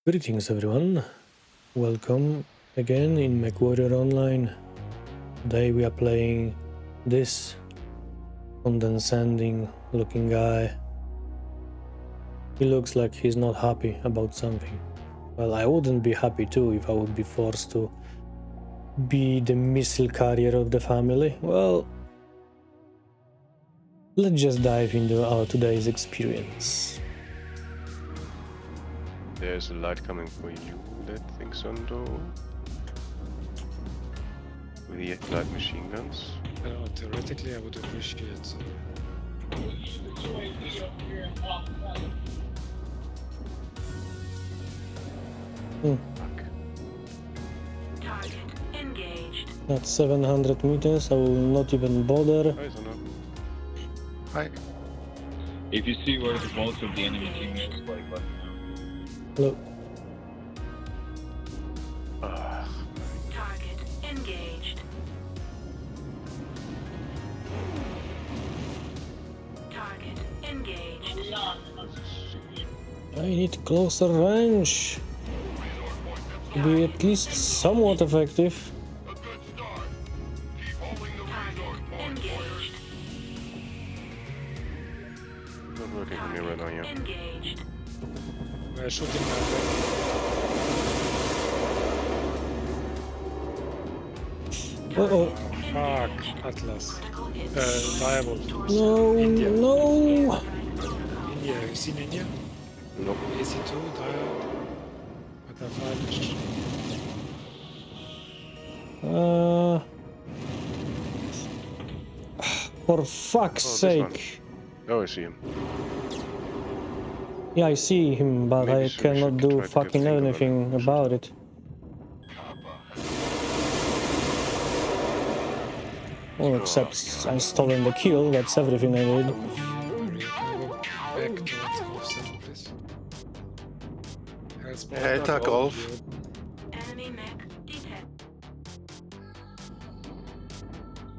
Greetings everyone, welcome again in MechWarrior Online. Today we are playing this condescending looking guy. He looks like he's not happy about something. Well, I wouldn't be happy too if I would be forced to be the missile carrier of the family. Well, let's just dive into our today's experience. There's a light coming for you, that thinks on though. With the light machine guns. Theoretically, I would appreciate. Fuck. Target engaged. That's 700 meters, I will not even bother. I don't know. Hi. If you see where the bulk of the enemy team is, like, let me know. Look, Target engaged. Target engaged. I need closer range to be at least somewhat effective. Target engaged. Not working for me right now, yeah. Engaged. We're shooting now. Uh-oh. Fuck, Atlas. Critical hit. Direwolf. No, India. no! India, have you seen India? Nope. AC2, Direwolf. Butterfly. For fuck's Oh, this sake. Oh, I see him. Yeah, I see him, but Maybe I so we cannot should do try to get fucking finger on anything him. about it. Well, except I'm stolen the kill, that's everything I need. Back towards Golf, please. Alter, Golf. Enemy mech detect.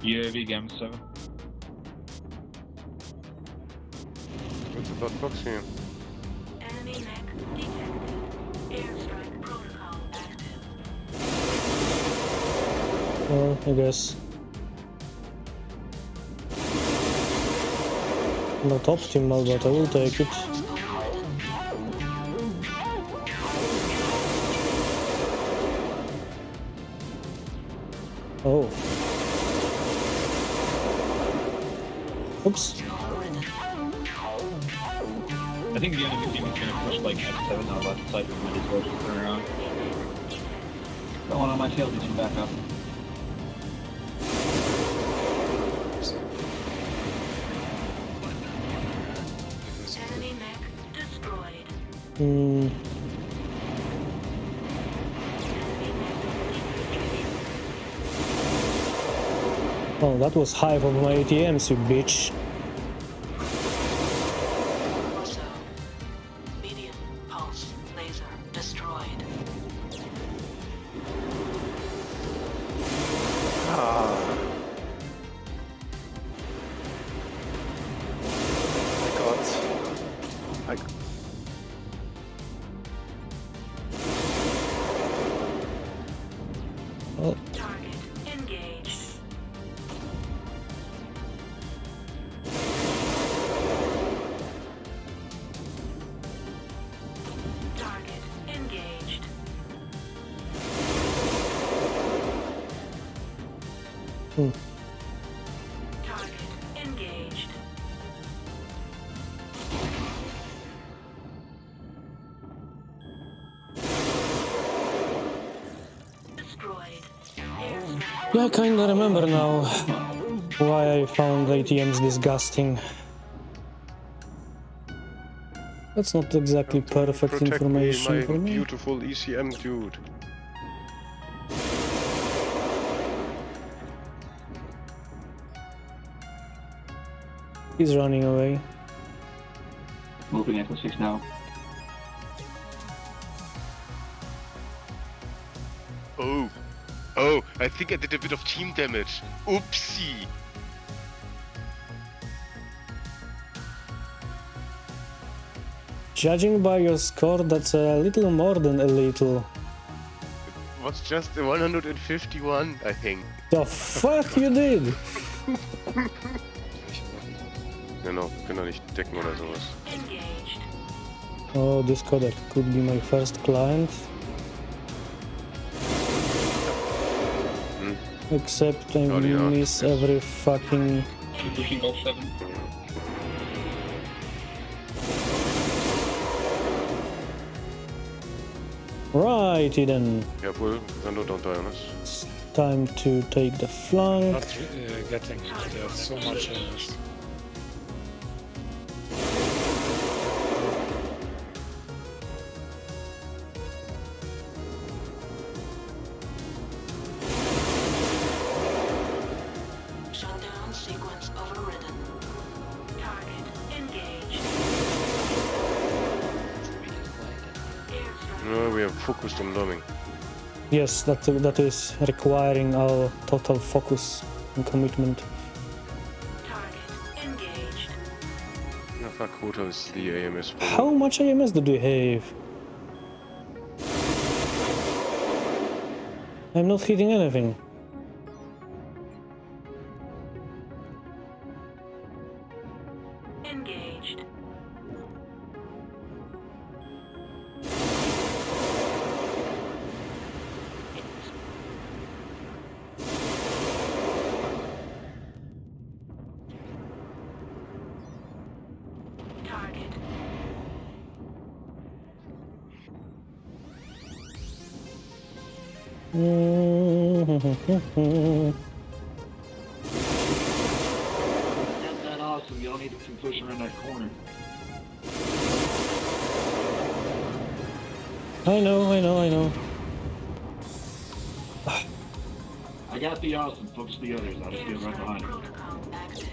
UAV Gamma 7. What's the dot box here? Enemy mech detected. Airstrike protocol active. Well, I guess. Not optimal, but I will take it. Oh. Oops. I think the enemy team is gonna push like F7 on the left side of the middle to turn around. Got one on my tail, did you back up? Enemy mech destroyed. Hmm. Oh, that was half of my ATMs, you bitch. Also, medium pulse laser destroyed. My God. Oh, Target engaged. Target engaged. hmm. Target engaged. Destroyed. Airstrike. Yeah, I kinda remember now why I found ATMs disgusting. That's not exactly perfect Protect information me, for my me. beautiful ECM dude. He's running away. Moving Echo 6 now. Oh, I think I did a bit of team damage. Oopsie. Judging by your score, that's a little more than a little. Was just a 151, I think. The fuck you did? Genau, wir können doch nicht decken oder sowas. Engaged. Oh, this codec could be my first client. Except I Oh, yeah. miss every fucking... Pushing all 7. Righty then. Jawohl, Sando, don't die on us. It's time to take the flank. Not getting. They have so much illness. Shutdown sequence overridden. Target engaged. Airstrike. No, we are focused on bombing. Yes, that is requiring our total focus and commitment. Target engaged. Na fuck, Hotel is the AMS. How much AMS do you have? I'm not hitting anything. Engaged. Target. That's not awesome. Y'all need to push around that corner. I know. I got the awesome. Focus the others. I'll just get right behind him. Protocol active.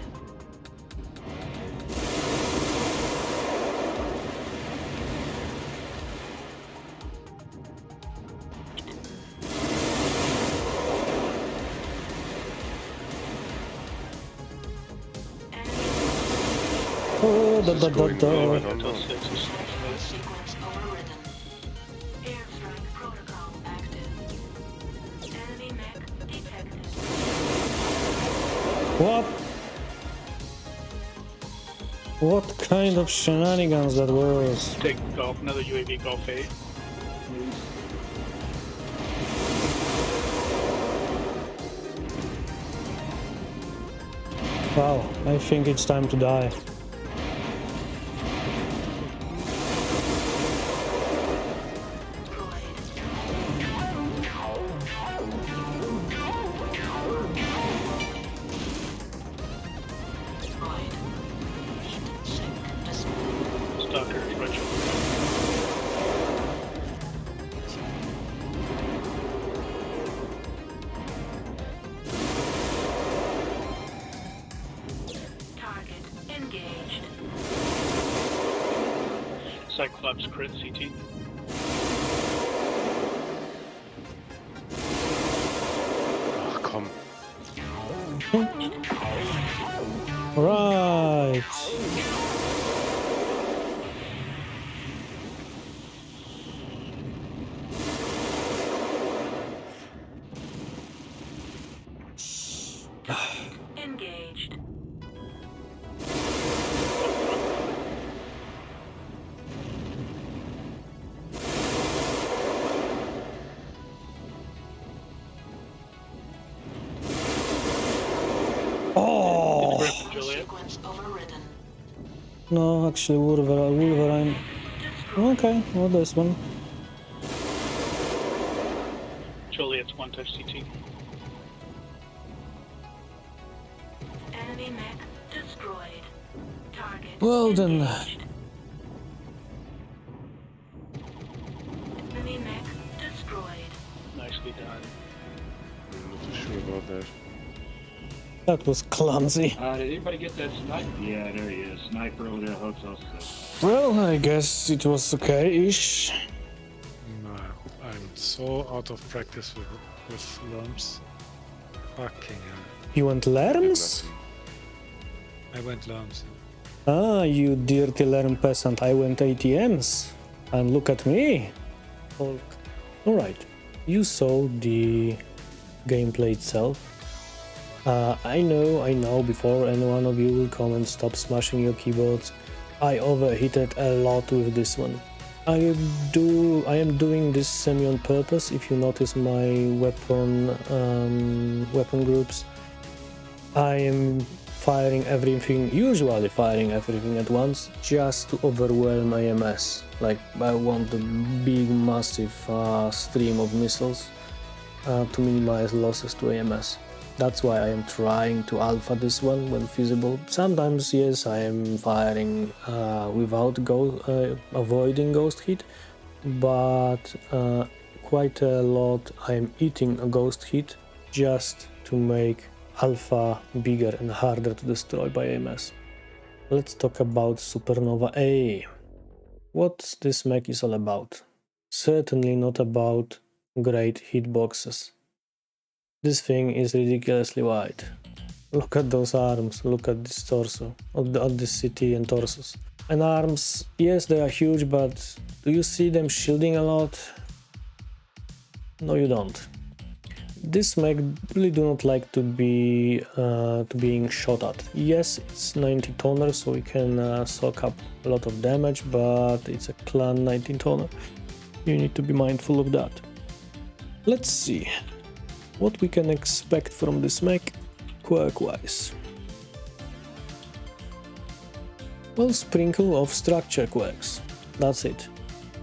Oh, This is going well, I don't know. Sequence overridden. Airstrike protocol active. Enemy mech detected. What? What kind of shenanigans that was? Take golf. Another UAV golf 8. Wow, I think it's time to die. Destroyed. Heat sink displayed. Stalker. Retro. Target engaged. Cyclops crit CT. Ach komm. Right. Engaged. Oh Sequence overridden. no, actually Wolverine. Okay, well this one. Joliet's 1 touch CT. Enemy mech destroyed. Target Well then. engaged. Enemy mech destroyed. Nicely done. I'm not too sure about that. That was clumsy. Did anybody get that sniper? Yeah, there he is. Sniper over there, hotel 6. Well, I guess it was okay-ish. No, I'm so out of practice with worms. Fucking hell. You went Did Lerms? nothing. I went worms. Ah, you dirty Lair peasant, I went ATMs. And look at me. Alright, you saw the gameplay itself. I know, before any one of you will come and stop smashing your keyboards, I overheated a lot with this one. I am doing this semi on purpose. If you notice my weapon groups, I am usually firing everything at once, just to overwhelm AMS. Like, I want a big, massive stream of missiles to minimize losses to AMS. That's why I am trying to alpha this one when feasible. Sometimes, yes, I am firing without avoiding ghost hit, but quite a lot I am eating a ghost hit just to make alpha bigger and harder to destroy by AMS. Let's talk about Supernova A. What this mech is all about? Certainly not about great hitboxes. This thing is ridiculously wide. Look at those arms, look at this torso, at this CT and torsos. And arms, yes, they are huge, but do you see them shielding a lot? No, you don't. This mech really do not like to be being shot at. Yes, it's 90 toner, so we can soak up a lot of damage, but it's a clan 19 toner. You need to be mindful of that. Let's see what we can expect from this mech quirk-wise. Well, sprinkle of structure quirks. That's it.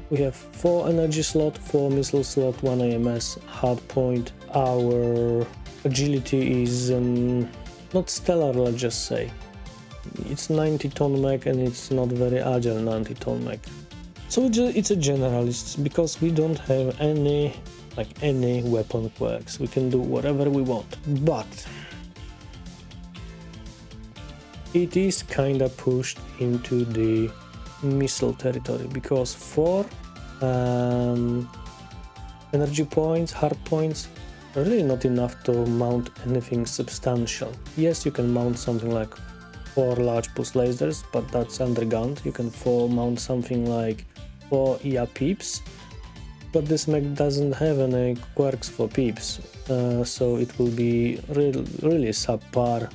We have 4 energy slot, 4 missile slot, 1 AMS, hardpoint. Our agility is not stellar, let's just say. It's 90 ton mech and it's not very agile 90 ton mech. So it's a generalist because we don't have any weapon quirks. We can do whatever we want, but it is kinda pushed into the missile territory because 4 energy points, hard points, are really not enough to mount anything substantial. Yes, you can mount something like 4 large pulse lasers, but that's undergunned. You can mount something like 4 EA peeps, but this mech doesn't have any quirks for peeps, so it will be really subpar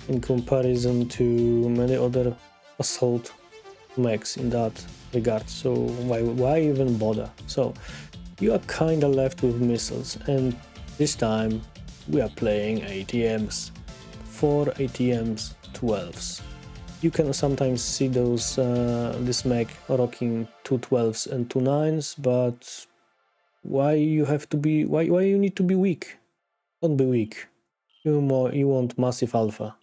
in comparison to many other assault mechs in that regard. So why even bother? So you are kinda left with missiles, and this time we are playing ATMs. 4 ATMs, 12s. You can sometimes see this mech rocking 2 12s and 2 9s, but why you need to be weak? Don't be weak. You want massive alpha.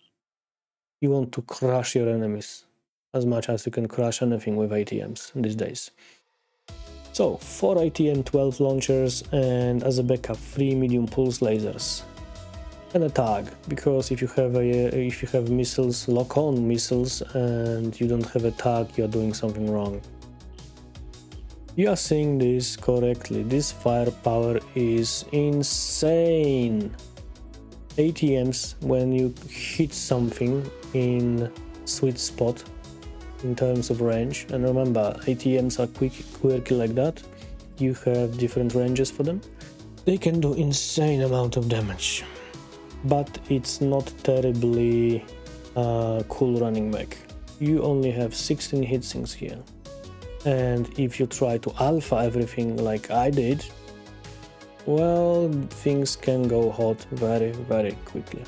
You want to crush your enemies as much as you can crush anything with ATMs these days. So 4 ATM 12 launchers, and as a backup 3 medium pulse lasers. And a tag, because if you have missiles, lock-on missiles, and you don't have a tag, you are doing something wrong. You are seeing this correctly. This firepower is insane. ATMs, when you hit something in sweet spot in terms of range, and remember, ATMs are quirky like that. You have different ranges for them. They can do insane amount of damage. But it's not terribly cool running mech. You only have 16 hitsinks here, and if you try to alpha everything like I did, well, things can go hot very, very quickly.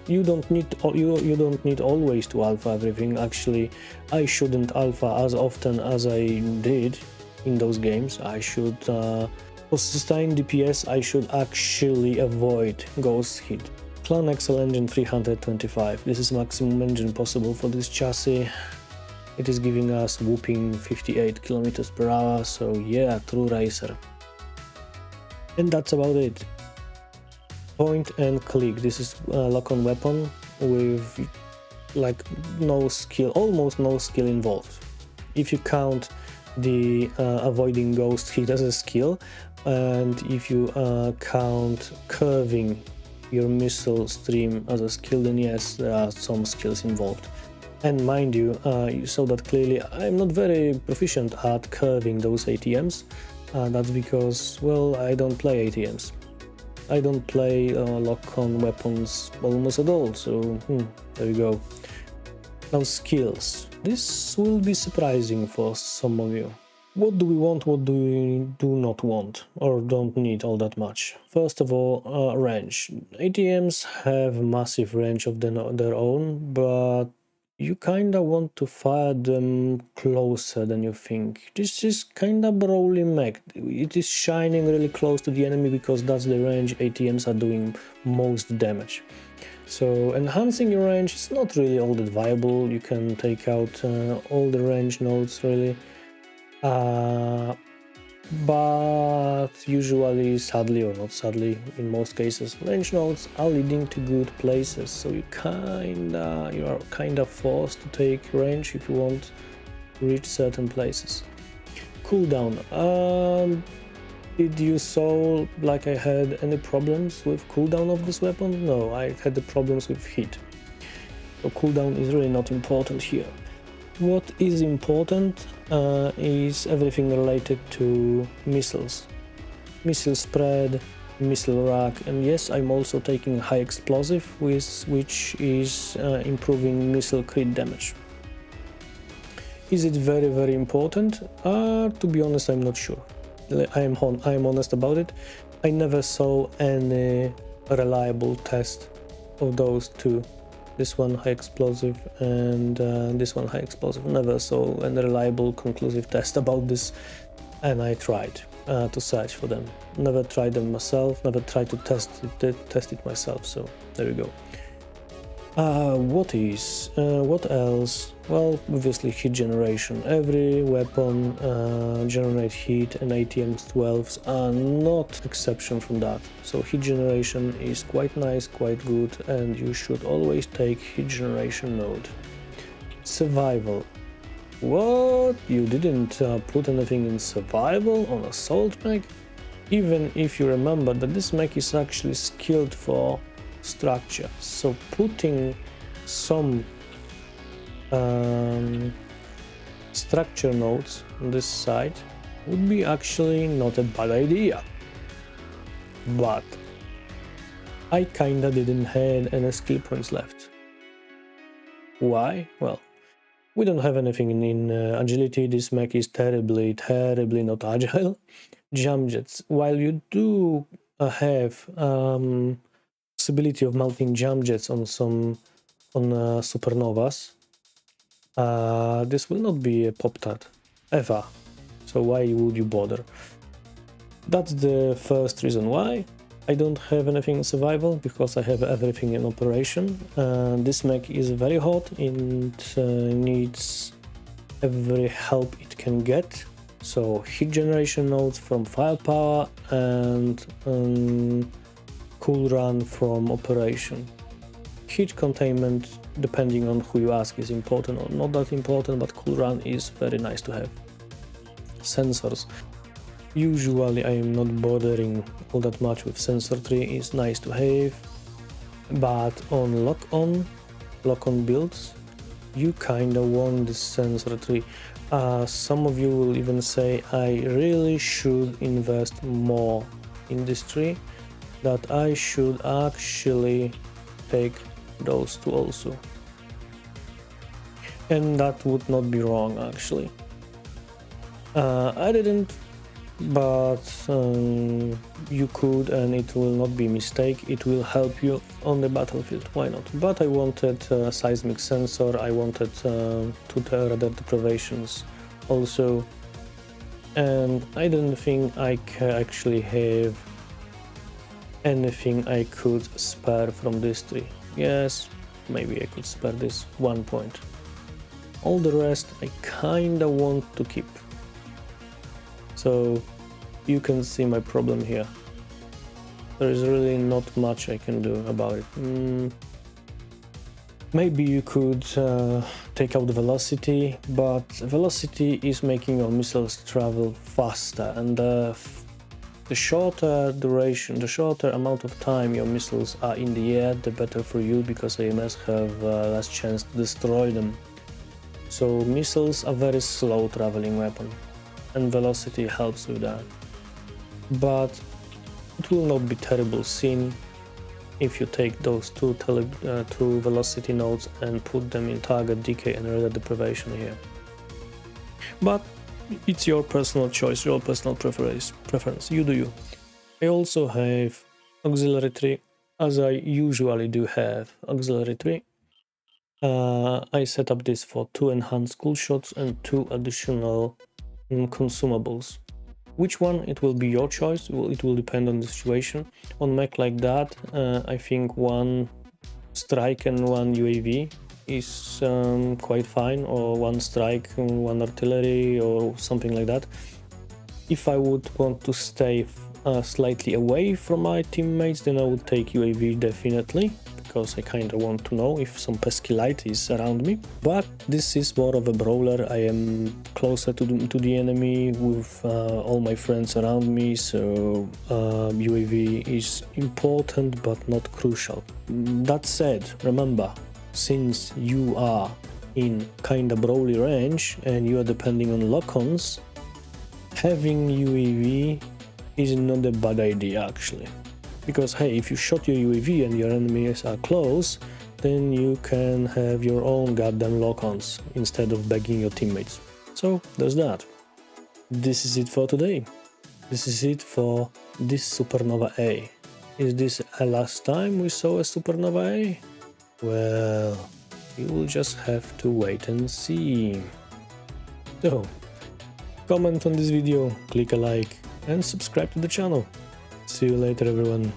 You don't need always to alpha everything. Actually, I shouldn't alpha as often as I did in those games. I should for sustained DPS I should actually avoid ghost hit. Clan Excel engine 325. This is maximum engine possible for this chassis. It is giving us whooping 58 km per hour, so yeah, true racer. And that's about it. Point and click. This is a lock-on weapon with like no skill, almost no skill involved. If you count the avoiding ghost hit as a skill, and if you count curving your missile stream as a skill, then yes, there are some skills involved. And mind you, you saw that clearly, I'm not very proficient at curving those ATMs. That's because, well, I don't play ATMs. I don't play lock-on weapons almost at all, so there we go. Now skills. This will be surprising for some of you. What do we want, what do we do not want, or don't need all that much? First of all, range. ATMs have massive range of their own, but you kinda want to fire them closer than you think. This is kinda brawly mech. It is shining really close to the enemy because that's the range ATMs are doing most damage. So enhancing your range is not really all that viable. You can take out all the range nodes really. But usually, sadly or not sadly, in most cases, range nodes are leading to good places, so you are kinda forced to take range if you want to reach certain places. Cooldown. Did you saw like I had any problems with cooldown of this weapon? No, I had the problems with heat. So cooldown is really not important here. What is important is everything related to missiles. Missile spread, missile rack, and yes, I'm also taking high explosive, which is improving missile crit damage. Is it very, very important? To be honest, I'm not sure. I'm honest about it. I never saw any reliable test of those two. This one high explosive and this one high explosive. Never saw a reliable conclusive test about this, and I tried to search for them. Never tried them myself, never tried to test it myself, so there we go. What else? Well, obviously heat generation. Every weapon generate heat, and ATMs 12s are not exception from that. So heat generation is quite nice, quite good, and you should always take heat generation node. Survival. What? You didn't put anything in survival on assault mech? Even if you remember that this mech is actually skilled for structure, so putting some structure nodes on this side would be actually not a bad idea. But I kinda didn't have any skill points left. Why? Well, we don't have anything in agility. This mech is terribly not agile. Jump jets. While you do have possibility of mounting jump jets on supernovas, this will not be a pop-tart ever, so why would you bother? That's the first reason why I don't have anything in survival, because I have everything in operation. This mech is very hot, it needs every help it can get, so heat generation nodes from firepower and cool run from operation. Heat containment, depending on who you ask, is important or not that important, but cool run is very nice to have. Sensors. Usually I am not bothering all that much with sensor tree, it's nice to have, but on lock-on builds, you kinda want this sensor tree. Some of you will even say I really should invest more in this tree, that I should actually take those two also. And that would not be wrong actually. I didn't, but you could, and it will not be a mistake, it will help you on the battlefield, why not? But I wanted seismic sensor, I wanted two radar deprivations also, and I didn't think I actually have anything I could spare from this tree. Yes, maybe I could spare this 1 point. All the rest I kinda want to keep. So you can see my problem here. There is really not much I can do about it. Maybe you could take out the velocity, but velocity is making your missiles travel faster, and the shorter duration, the shorter amount of time your missiles are in the air, the better for you, because AMS have less chance to destroy them. So missiles are very slow traveling weapon, and velocity helps with that. But it will not be terrible scene if you take those two velocity nodes and put them in target decay and radar deprivation here. But it's your personal choice, your personal preference. You do you. I also have auxiliary 3, as I usually do have auxiliary 3. I set up this for 2 enhanced cool shots and 2 additional consumables. Which one, it will be your choice, it will depend on the situation. On mech like that, I think 1 strike and 1 UAV is quite fine, or 1 strike and 1 artillery or something like that. If I would want to stay slightly away from my teammates, then I would take UAV definitely, because I kind of want to know if some pesky light is around me. But this is more of a brawler. I am closer to the enemy with all my friends around me, so UAV is important but not crucial. That said, remember, since you are in kinda brawly range and you are depending on lock-ons, having UAV is not a bad idea actually. Because hey, if you shot your UAV and your enemies are close, then you can have your own goddamn lock-ons instead of begging your teammates. So there's that. This is it for today. This is it for this Supernova A. Is this a last time we saw a Supernova A? Well, you will just have to wait and see. So, comment on this video, click a like and subscribe to the channel. See you later everyone.